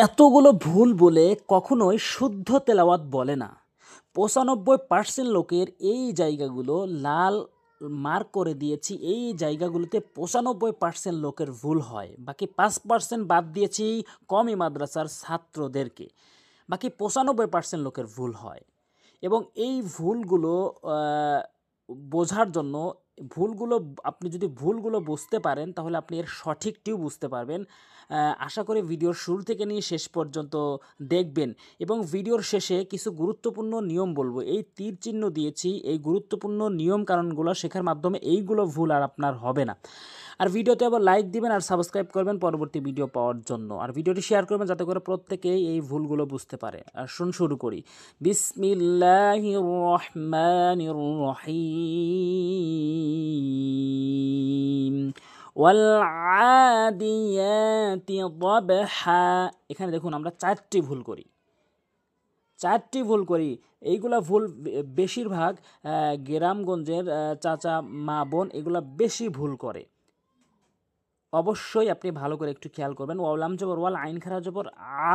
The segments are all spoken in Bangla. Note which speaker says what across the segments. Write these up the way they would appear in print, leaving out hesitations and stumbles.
Speaker 1: এতগুলো ভুল বলে কখনোই শুদ্ধ তেলাওয়াত বলে না। ৯৫% লোকের এই জায়গাগুলো লাল মার্ক করে দিয়েছি, এই জায়গাগুলোতে ৯৫% লোকের ভুল হয়। বাকি ৫% বাদ দিয়েছি কওমি মাদ্রাসার ছাত্রদেরকে। বাকি ৯৫% লোকের ভুল হয় এবং এই ভুলগুলো বোঝার জন্য আপনি যদি ভুলগুলো বুঝতে পারেন তাহলে আপনি এর সঠিকটিও বুঝতে পারবেন। আশা করি ভিডিওর শুরু থেকে নিয়ে শেষ পর্যন্ত দেখবেন এবং ভিডিওর শেষে কিছু গুরুত্বপূর্ণ নিয়ম বলবো। এই তীর চিহ্ন দিয়েছি, এই গুরুত্বপূর্ণ নিয়ম কারণগুলো শেখার মাধ্যমে এইগুলো ভুল আর আপনার হবে না। আর ভিডিওতে আবার লাইক দিবেন আর সাবস্ক্রাইব করবেন পরবর্তী ভিডিও পাওয়ার জন্য। আর ভিডিওটি শেয়ার করবেন যাতে করে প্রত্যেকেই এই ভুলগুলো বুঝতে পারে। আর শুরু করি। বিসমিল্লাহির রহমানির রহিম। ওয়াল আদিয়াতি দবহা। এখানে দেখুন আমরা চারটি ভুল করি। এইগুলা ভুল বেশিরভাগ গ্রামগঞ্জের চাচা মা বোন এগুলা বেশি ভুল করে। অবশ্যই আপনি ভালো করে একটু খেয়াল করবেন। ওয়ালাম জবর ওয়াল, আইন খারা জবর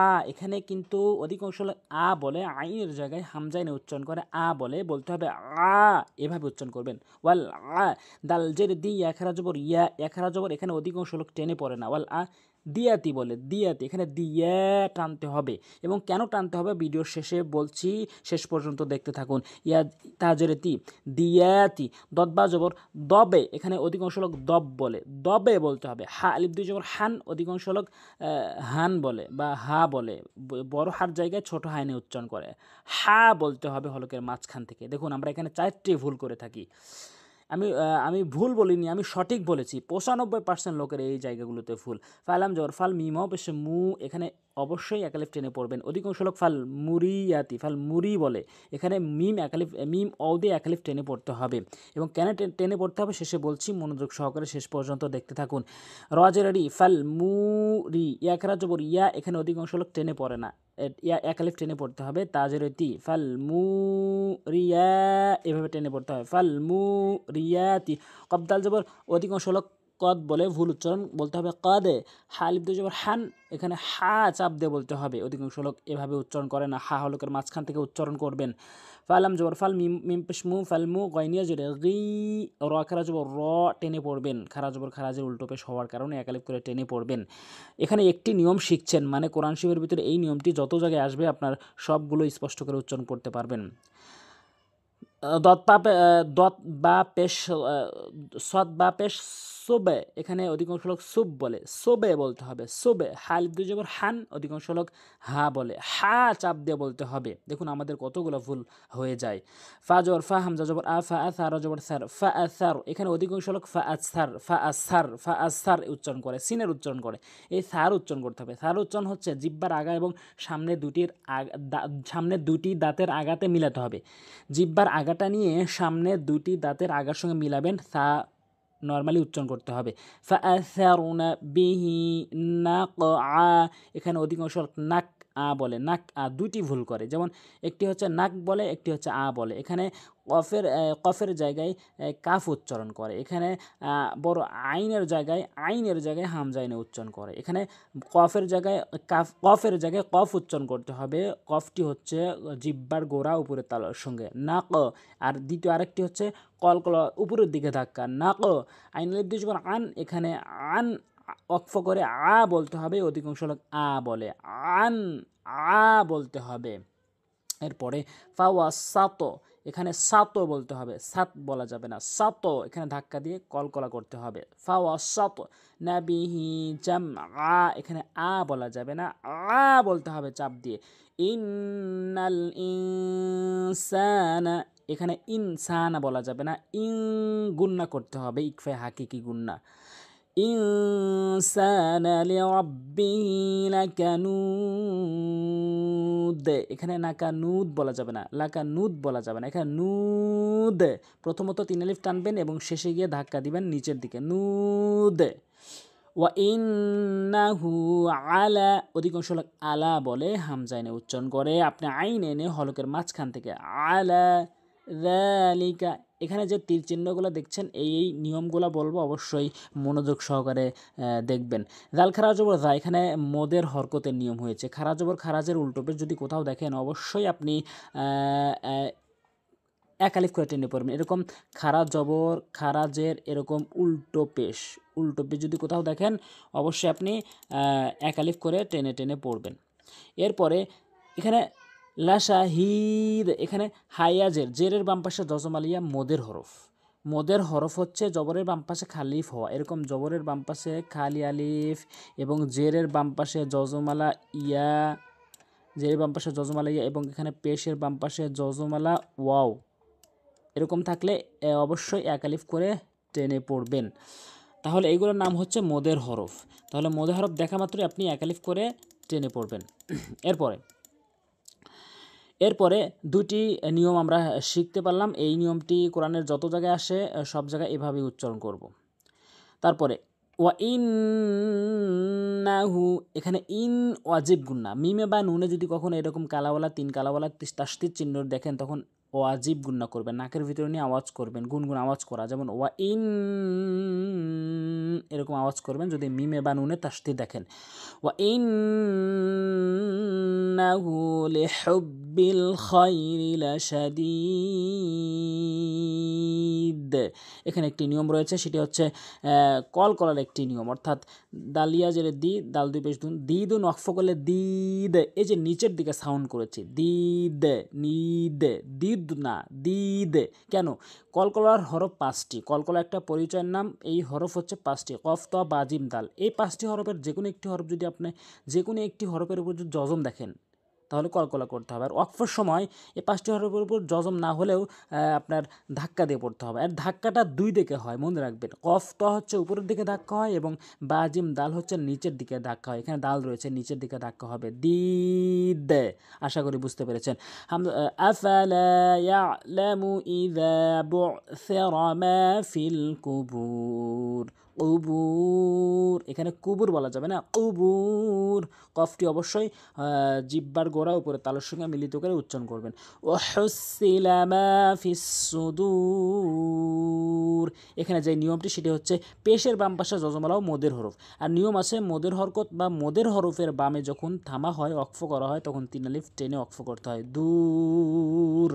Speaker 1: আ। এখানে কিন্তু অধিকাংশ লোক আ বলে, আইনের জায়গায় হামজাইনে উচ্চারণ করে আ বলে, বলতে হবে আ, এভাবে উচ্চারণ করবেন। ওয়াল আ। দাল জের দি, ইয়া খারা জবর ইয়া, ইয়া খারা জবর এখানে অধিকাংশ লোক টেনে পড়ে না। ওয়াল আ দিয়াতি বলে, দিয়াতি এখানে দিয়া টানতে হবে। এবং কেন টানতে হবে ভিডিওর শেষে বলছি, শেষ পর্যন্ত দেখতে থাকুন। ইয়া তাজের তি, দিয়াতি। দদবা জবর দবে, এখানে অধিকাংশ লোক দব বলে, দবে বলতে হবে। হা আলিফ দুই জবর হান, অধিকাংশ লোক হান বলে বা হা বলে, বড় হার জায়গায় ছোট হাইনে উচ্চারণ করে। হা বলতে হবে হলকের মাঝখান থেকে। দেখুন আমরা এখানে চারটি ভুল করে থাকি। আমি ভুল বলিনি, আমি সঠিক বলেছি। ৯৫% লোকের এই জায়গাগুলোতে ভুল। ফালাম জবর ফাল, মিম পেশে মু, এখানে অবশ্যই একালিফ টেনে পড়বেন। অধিকাংশ লোক ফাল মুরিয়াতি, ফাল মুরি বলে, এখানে মিম অ দিয়ে একালিফ টেনে পড়তে হবে। এবং কেন টেনে পড়তে হবে শেষে বলছি, মনোযোগ সহকারে শেষ পর্যন্ত দেখতে থাকুন। রজেরারি ফাল মুরি, ইয়াকরা জবর ইয়া, এখানে অধিকাংশ লোক টেনে পড়ে না, একালিফ টেনে পড়তে হবে। তাজেরতি ফাল মু রিয়া, এভাবে টেনে পড়তে হবে। ফাল মু রিয়াতি। কবদাল জবর অধিকাংশ লোক কদ বলে, ভুল উচ্চারণ, বলতে হবে কদে। হালিফ দু জবর হান, এখানে হা চাপ দিয়ে বলতে হবে, অধিকাংশ লোক এভাবে উচ্চারণ করে না, হা হলকের মাঝখান থেকে উচ্চারণ করবেন। ফালাম জবর ফাল, মিম পেশমু, ফালমু, গয়নিয়া জোরে গি, র খারা জবর র, টেনে পড়বেন। খারা জবর খারাজের উল্টো পেশ হওয়ার কারণে একালিফ করে টেনে পড়বেন। এখানে একটি নিয়ম শিখছেন, মানে কোরআন শরীফের ভিতরে এই নিয়মটি যত জায়গায় আসবে আপনার সবগুলো স্পষ্ট করে উচ্চারণ করতে পারবেন। দত বা পেশ, সদ বা পেশ সোবে, এখানে অধিকাংশ লোক সুব বলে, সোবে বলতে হবে, সোবে। হালিফ দুই জবর হান, অধিকাংশ লোক হা বলে, হা চাপ দিয়ে বলতে হবে। দেখুন আমাদের কতগুলো ভুল হয়ে যায়। ফা জবর ফা, হামজা জবর আ, ফা আ, সার জবর সার, ফা আ সার, এখানে অধিকাংশ লোক ফা আ সার, ফা আ সার, ফা আ সার উচ্চারণ করে, সিনের উচ্চারণ করে। এই সার উচ্চারণ করতে হবে। সার উচ্চারণ হচ্ছে জিব্বার আগা এবং সামনে দুটি দাঁতের আগাতে মিলাতে হবে। জিব্বার আগাটা নিয়ে সামনে দুটি দাঁতের আগার সঙ্গে মিলাবেন, সা নর্মালি উচ্চারণ করতে হবে। ফাআসারুনা বিহি নাকআ, এখানে অধিকাংশ নাক আ বলে, নাক আ, দুইটি ভুল করে। যেমন একটি হচ্ছে নাক বলে, একটি হচ্ছে আ বলে। এখানে কফের জায়গায় কাফ উচ্চারণ করে, এখানে বড় আইনের জায়গায় হামজাইনে উচ্চারণ করে। এখানে কফের জায়গায় কফ উচ্চারণ করতে হবে। কফটি হচ্ছে জিব্বার গোড়া উপরের তালুর সঙ্গে, নাক। আর আরেকটি হচ্ছে কলকলা উপরের দিকে ধাক্কা, নাক। আইনের দুই জবর আন, এখানে আন অক্ফ করে আ বলতে হবে, অধিকাংশ লোক আ বলে, আন আ বলতে হবে। এরপরে ফাওয়া সাত, এখানে সাত বলতে হবে, সাত বলা যাবে না, সাত, এখানে ধাক্কা দিয়ে কলকলা করতে হবে। ফাওয়া সাত নাবিহি জাম আ, এখানে আ বলা যাবে না, আ বলতে হবে চাপ দিয়ে। ইন্নাল ইনসানা, এখানে ইনসানা বলা যাবে না, গুন্না করতে হবে, ইকফে হাকিকি গুন্না। ইনসানা লিরাব্বিহি লাকানুদ, এখানে নাকানুদ বলা যাবে না, লাকানুদ বলা যাবে না, এখানে নুদ। প্রথমত 3 আলিফ টানবেন এবং শেষে গিয়ে ধাক্কা দিবেন নিচের দিকে, নুদ। ওয়া ইন্নাহু আলা, অধিকাংশ লোক আলা বলে, হামজাইনে উচ্চারণ করে। আপনি আইন এনে হলকের মাঝখান থেকে আলা যালিকা, এখানে যে তীর চিহ্নগুলো দেখছেন এই নিয়মগুলো বলবো, অবশ্যই মনোযোগ সহকারে দেখবেন। জাল খারা জবর যা, এখানে মদের হরকতের নিয়ম হয়েছে। খারা জবর খারাজের উল্টো পেশ যদি কোথাও দেখেন অবশ্যই আপনি এক আলিফ করে টেনে পড়বেন। এরকম খারা জবর খারাজের এরকম উল্টো পেশ যদি কোথাও দেখেন অবশ্যই আপনি এক আলিফ করে টেনে টেনে পড়বেন। এরপরে এখানে লাশাহিদ, এখানে হায়াজের জেরের বাম পাশে জজম আলিয়া মদের হরফ হচ্ছে জবরের বাম পাশে খালিফ হওয়া। এরকম জবরের বাম পাশে খালি আলিফ এবং জেরের বাম পাশে জজমালা ইয়া, জেরের বাম পাশে জজমালা ইয়া এবং এখানে পেশের বাম পাশে জজমালা ওয়াও, এরকম থাকলে অবশ্যই এক আলিফ করে টেনে পড়বেন। তাহলে এইগুলোর নাম হচ্ছে মদের হরফ। তাহলে মদের হরফ দেখা মাত্রই আপনি এক আলিফ করে টেনে পড়বেন। এরপরে দুটি নিয়ম আমরা শিখতে পারলাম। এই নিয়মটি কোরআনের যত জায়গায় আসে সব জায়গায় এভাবেই উচ্চারণ করব। তারপরে ওয়া ইন্নাহু, এখানে ইন ওয়াজিব গুন্না, মিমে বা নুনে যদি কখনো এরকম কালাওয়ালা তিন কালাওয়ালা তাসদিদ চিহ্ন দেখেন তখন ওয়াজিব গুন্না করবেন, নাকের ভিতরে নিয়ে আওয়াজ করবেন, গুনগুন আওয়াজ করা, যেমন ওয়া ইন এরকম আওয়াজ করবেন যদি মিমে বা নুনে তাসদিদ দেখেন। ওয়া ইন্নাহু লিহুব্বিল খায়রি লাশাদীদ, এখানে একটি নিয়ম রয়েছে, সেটি হচ্ছে কল করার একটি নিয়ম, অর্থাৎ দালিয়া জেরে দি, দাল দুই পেশ দুন, দিদ ও নকফ করলে দিদ, এই যে নিচের দিকে সাউন্ড করেছি দিদ, নিদ, দিদ না দিদ। কেন? কলকলার হরফ 5টি, কলকলা একটা পরিচয়ের নাম, এই হরফ হচ্ছে 5টি, কফ ত বা জিম দাল। এই 5টি হরফের যে কোনো একটি হরফ যদি আপনি যে কোনো একটি হরফের উপর যদি জজম দেখেন তাহলে কলকলা করতে হবে। আর ওয়াকফের সময় এই 5টি হরফের উপর জজম না হলেও আপনার ধাক্কা দিয়ে পড়তে হবে। আর ধাক্কাটা দুই দিকে হয়, মনে রাখবেন। কফ ত হচ্ছে উপরের দিকে ধাক্কা হয় এবং বাজিম দাল হচ্ছে নিচের দিকে ধাক্কা হয়। এখানে দাল রয়েছে, নিচের দিকে ধাক্কা হবে দিদ। আশা করি বুঝতে পেরেছেন। আফালা ইয়ালামু ইযা বু'সিরা মা ফিল কুবুর, কুবুর, এখানে কুবুর বলা যাবে না, কুবুর। কফটি অবশ্যই জিব্বার গোড়া উপরে তালের সঙ্গে মিলিত করে উচ্চারণ করবেন। ওয়াহুসিলা মা ফিস সুদূর, এখানে যে নিয়মটি সেটি হচ্ছে পেশের বাম পাশে জজমালাও মদের হরফ। আর নিয়ম আছে মদের হরকত বা মদের হরফের বামে যখন থামা হয়, অক্ফ করা হয়, তখন 3 আলিফ টেনে অক্ফ করতে হয়। দূর,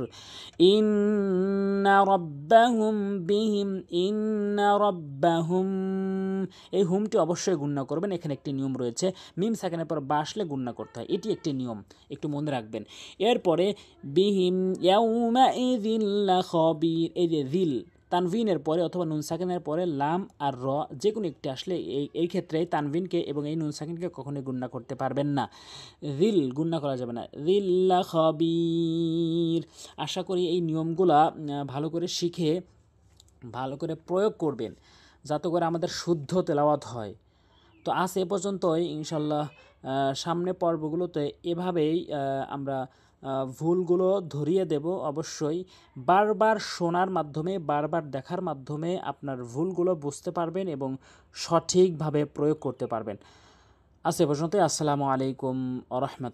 Speaker 1: ইন্না রাব্বাহুম বিহিম, ইন্না রাব্বাহুম, এই হুমটি অবশ্যই গুণনা করবেন। এখানে একটি নিয়ম রয়েছে, মিম সাকিনের পর বা আসলে গুণনা করতে হয়, এটি একটি নিয়ম, একটু মনে রাখবেন। এরপরে বিহিম ইয়াউমাইযিল লাখাবীর, এই যে যিল তানভিনের পরে অথবা নুন সাকিনের পরে লাম আর র যে কোনো একটি আসলে এই ক্ষেত্রে তানভিনকে এবং এই নুন সাকিনকে কখনোই গুণনা করতে পারবেন না, যিল গুণনা করা যাবে না। যিল লাখাবীর। আশা করি এই নিয়মগুলা ভালো করে শিখে ভালো করে প্রয়োগ করবেন যাতে করে আমাদের শুদ্ধ তেলাওয়াত হয়। তো আজ এ পর্যন্তই, ইনশাল্লাহ সামনে পর্বগুলোতে এভাবেই আমরা ভুলগুলো ধরিয়ে দেব। অবশ্যই বারবার শোনার মাধ্যমে, বারবার দেখার মাধ্যমে আপনার ভুলগুলো বুঝতে পারবেন এবং সঠিকভাবে প্রয়োগ করতে পারবেন। আজ এ পর্যন্তই। আসসালামু আলাইকুম ওয়া রাহমাতুল্লাহ।